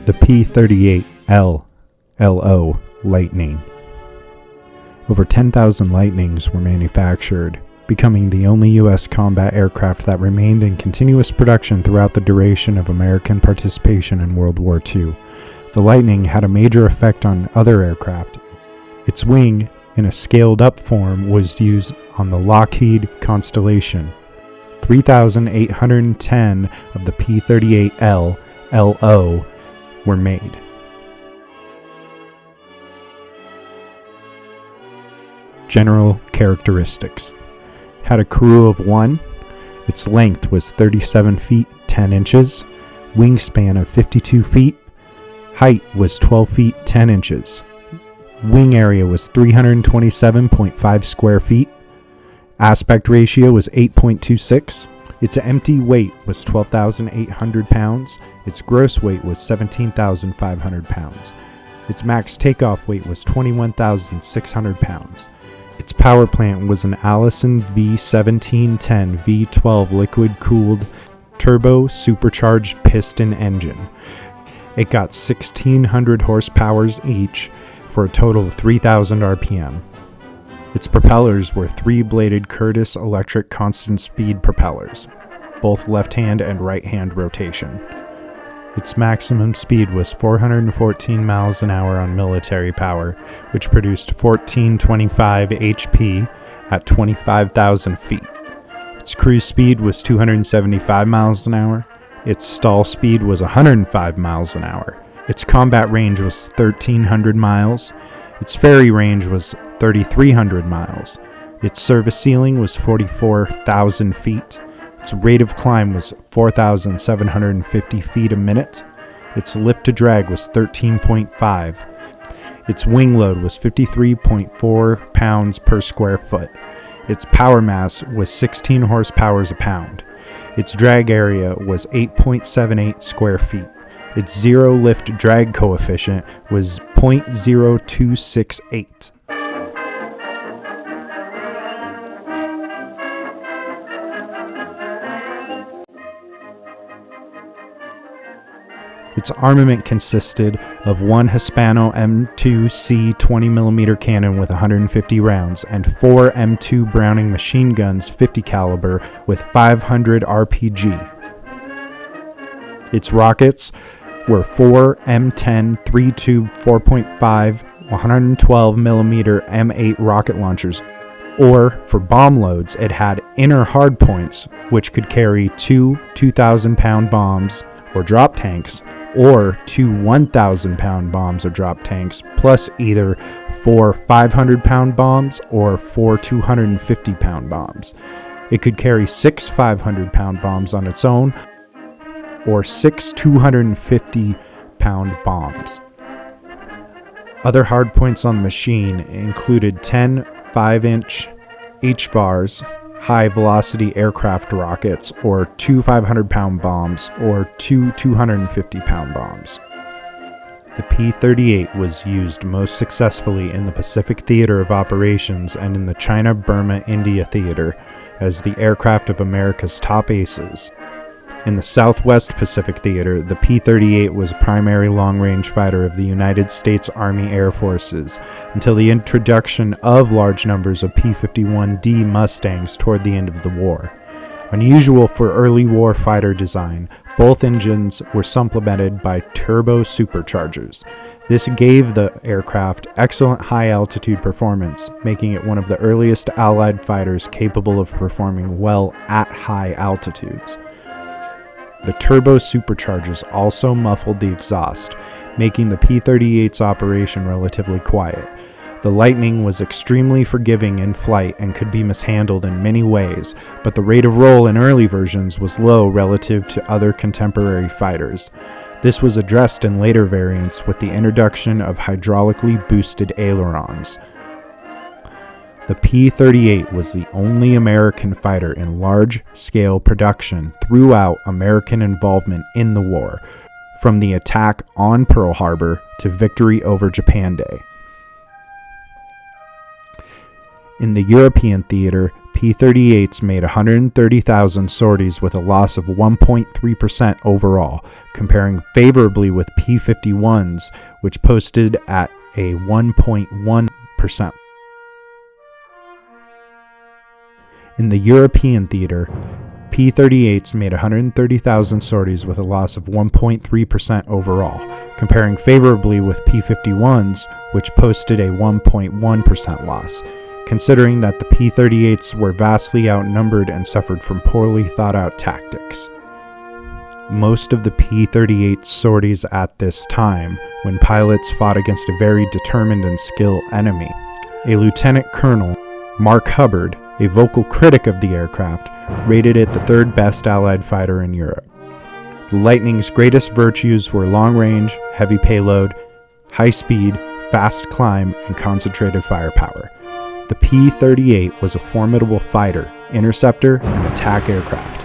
the P38L LO Lightning. Over 10,000 Lightnings were manufactured, becoming the only U.S. combat aircraft that remained in continuous production throughout the duration of American participation in World War II. The Lightning had a major effect on other aircraft. Its wing, in a scaled-up form, was used on the Lockheed Constellation. 3,810 of the P38L LO were made. General characteristics. Had a crew of 1. Its length was 37 feet 10 inches. Wingspan of 52 feet. Height was 12 feet 10 inches. Wing area was 327.5 square feet. Aspect ratio was 8.26. Its empty weight was 12,800 pounds. Its gross weight was 17,500 pounds. Its max takeoff weight was 21,600 pounds. Its power plant was an Allison V1710 V12 liquid-cooled turbo supercharged piston engine. It got 1,600 horsepower each for a total of 3,000 RPM. Its propellers were 3-bladed Curtiss electric constant speed propellers, both left-hand and right-hand rotation. Its maximum speed was 414 miles an hour on military power, which produced 1425 HP at 25,000 feet. Its cruise speed was 275 miles an hour. Its stall speed was 105 miles an hour. Its combat range was 1,300 miles. Its ferry range was 3,300 miles. Its service ceiling was 44,000 feet. Its rate of climb was 4,750 feet a minute. Its lift to drag was 13.5. Its wing load was 53.4 pounds per square foot. Its power mass was 16 horsepower a pound. Its drag area was 8.78 square feet. Its zero lift drag coefficient was 0.0268. Its armament consisted of 1 Hispano M2C 20mm cannon with 150 rounds and 4 M2 Browning machine guns 50 caliber with 500 RPG. Its rockets were 4 M10 3-tube 4.5 112mm M8 rocket launchers, or for bomb loads it had inner hardpoints which could carry 2 2,000-pound bombs or drop tanks, or 2 1,000-pound bombs or drop tanks, plus either 4 500-pound bombs or 4 250-pound bombs. It could carry 6 500-pound bombs on its own, or 6 250-pound bombs. Other hardpoints on the machine included 10 5-inch HVARs, high-velocity aircraft rockets, or 2 500-pound bombs, or 2 250-pound bombs. The P-38 was used most successfully in the Pacific Theater of Operations and in the China-Burma-India Theater as the aircraft of America's top aces. In the Southwest Pacific Theater, the P-38 was a primary long-range fighter of the United States Army Air Forces until the introduction of large numbers of P-51D Mustangs toward the end of the war. Unusual for early war fighter design, both engines were supplemented by turbo superchargers. This gave the aircraft excellent high-altitude performance, making it one of the earliest Allied fighters capable of performing well at high altitudes. The turbo superchargers also muffled the exhaust, making the P-38's operation relatively quiet. The Lightning was extremely forgiving in flight and could be mishandled in many ways, but the rate of roll in early versions was low relative to other contemporary fighters. This was addressed in later variants with the introduction of hydraulically boosted ailerons. The P-38 was the only American fighter in large-scale production throughout American involvement in the war, from the attack on Pearl Harbor to victory over Japan Day. In the European theater, P-38s made 130,000 sorties with a loss of 1.3% overall, comparing favorably with P-51s, which posted at a 1.1%. In the European theater, P-38s made 130,000 sorties with a loss of 1.3% overall, comparing favorably with P-51s, which posted a 1.1% loss, considering that the P-38s were vastly outnumbered and suffered from poorly thought-out tactics. Most of the P-38 sorties at this time, when pilots fought against a very determined and skilled enemy. A Lieutenant Colonel, Mark Hubbard, a vocal critic of the aircraft, rated it the third best Allied fighter in Europe. The Lightning's greatest virtues were long range, heavy payload, high speed, fast climb, and concentrated firepower. The P-38 was a formidable fighter, interceptor, and attack aircraft.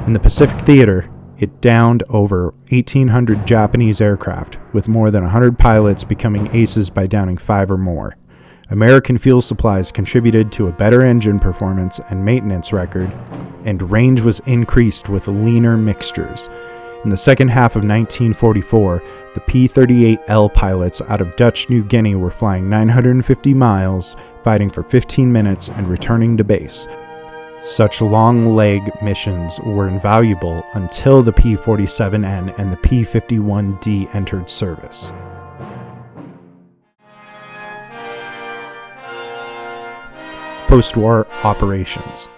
In the Pacific Theater, it downed over 1,800 Japanese aircraft, with more than 100 pilots becoming aces by downing 5 or more. American fuel supplies contributed to a better engine performance and maintenance record, and range was increased with leaner mixtures. In the second half of 1944, the P-38L pilots out of Dutch New Guinea were flying 950 miles, fighting for 15 minutes, and returning to base. Such long leg missions were invaluable until the P-47N and the P-51D entered service. Post-war operations.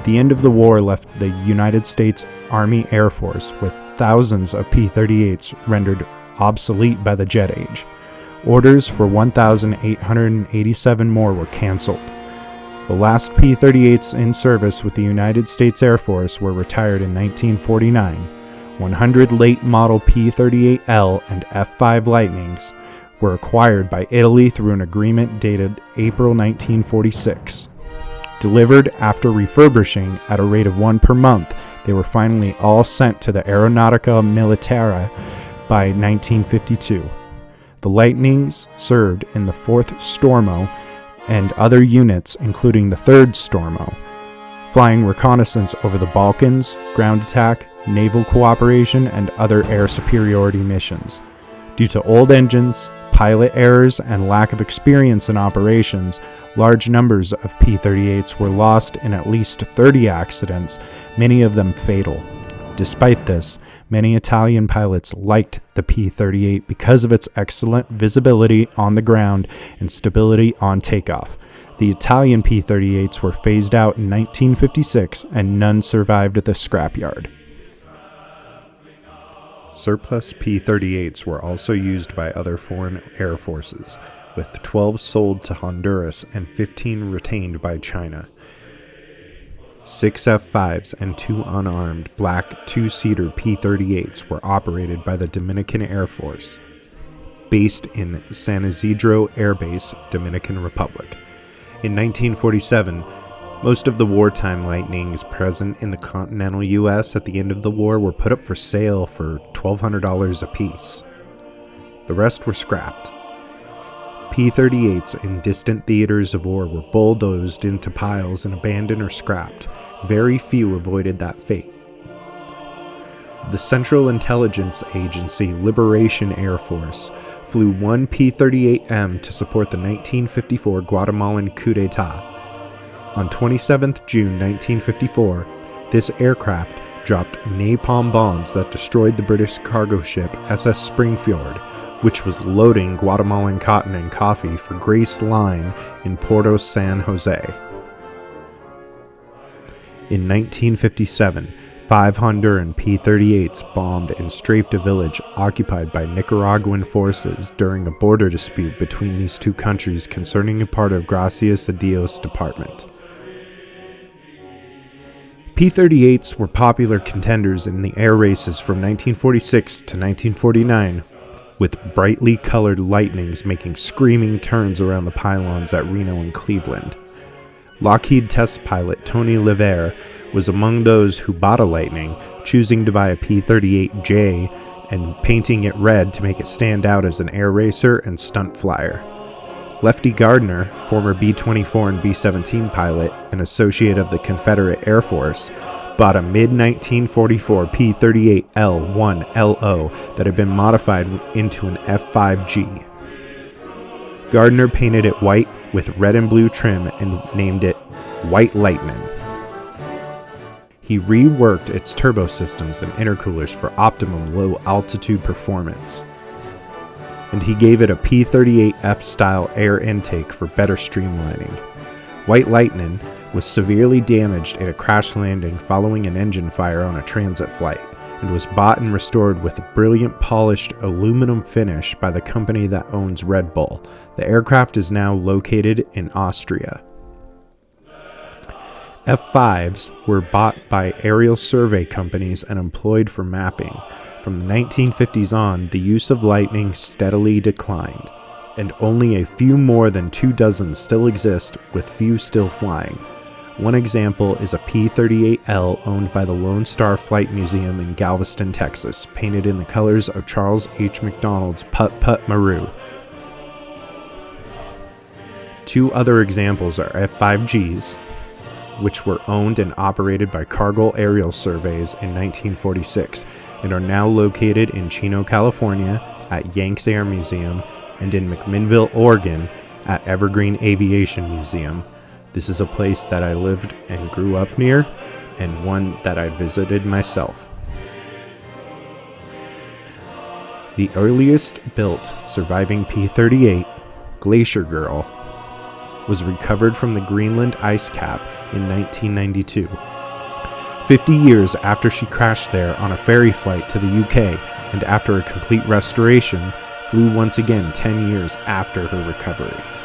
The end of the war left the United States Army Air Force with thousands of P-38s rendered obsolete by the jet age. Orders for 1,887 more were canceled. The last P-38s in service with the United States Air Force were retired in 1949. 100 late model P-38L and F-5 Lightnings were acquired by Italy through an agreement dated April 1946. Delivered after refurbishing at a rate of 1 per month, they were finally all sent to the Aeronautica Militare by 1952. The Lightnings served in the 4th Stormo and other units, including the 3rd Stormo, flying reconnaissance over the Balkans, ground attack, naval cooperation, and other air superiority missions. Due to old engines, pilot errors, and lack of experience in operations, large numbers of P-38s were lost in at least 30 accidents, many of them fatal. Despite this, many Italian pilots liked the P-38 because of its excellent visibility on the ground and stability on takeoff. The Italian P-38s were phased out in 1956, and none survived at the scrapyard. Surplus P-38s were also used by other foreign air forces, with 12 sold to Honduras and 15 retained by China. 6 F-5s and 2 unarmed black 2-seater P-38s were operated by the Dominican Air Force, based in San Isidro Air Base, Dominican Republic. In 1947, most of the wartime Lightnings present in the continental U.S. at the end of the war were put up for sale for $1,200 apiece. The rest were scrapped. P-38s in distant theaters of war were bulldozed into piles and abandoned or scrapped. Very few avoided that fate. The Central Intelligence Agency Liberation Air Force flew 1 P-38M to support the 1954 Guatemalan coup d'etat. On 27 June 1954, this aircraft dropped napalm bombs that destroyed the British cargo ship SS Springfield, which was loading Guatemalan cotton and coffee for Grace Line in Puerto San Jose. In 1957, 5 Honduran P-38s bombed and strafed a village occupied by Nicaraguan forces during a border dispute between these two countries concerning a part of Gracias a Dios department. P-38s were popular contenders in the air races from 1946 to 1949, with brightly colored Lightnings making screaming turns around the pylons at Reno and Cleveland. Lockheed test pilot Tony Lever was among those who bought a Lightning, choosing to buy a P-38J and painting it red to make it stand out as an air racer and stunt flyer. Lefty Gardner, former B-24 and B-17 pilot and associate of the Confederate Air Force, bought a mid-1944 P38L LO that had been modified into an F-5G. Gardner painted it white with red and blue trim and named it White Lightning. He reworked its turbo systems and intercoolers for optimum low-altitude performance. And he gave it a P-38F style air intake for better streamlining. White Lightning was severely damaged in a crash landing following an engine fire on a transit flight, and was bought and restored with a brilliant polished aluminum finish by the company that owns Red Bull. The aircraft is now located in Austria. F-5s were bought by aerial survey companies and employed for mapping. From the 1950s on, the use of Lightning steadily declined, and only a few more than 24 still exist, with few still flying. One example is a P-38L owned by the Lone Star Flight Museum in Galveston, Texas, painted in the colors of Charles H. McDonald's Put Put Maru. Two other examples are F-5Gs, which were owned and operated by Cargill Aerial Surveys in 1946, and are now located in Chino, California at Yanks Air Museum, and in McMinnville, Oregon at Evergreen Aviation Museum. This is a place that I lived and grew up near, and one that I visited myself. The earliest built surviving P-38, Glacier Girl, was recovered from the Greenland ice cap in 1992. 50 years after she crashed there on a ferry flight to the UK, and after a complete restoration, flew once again 10 years after her recovery.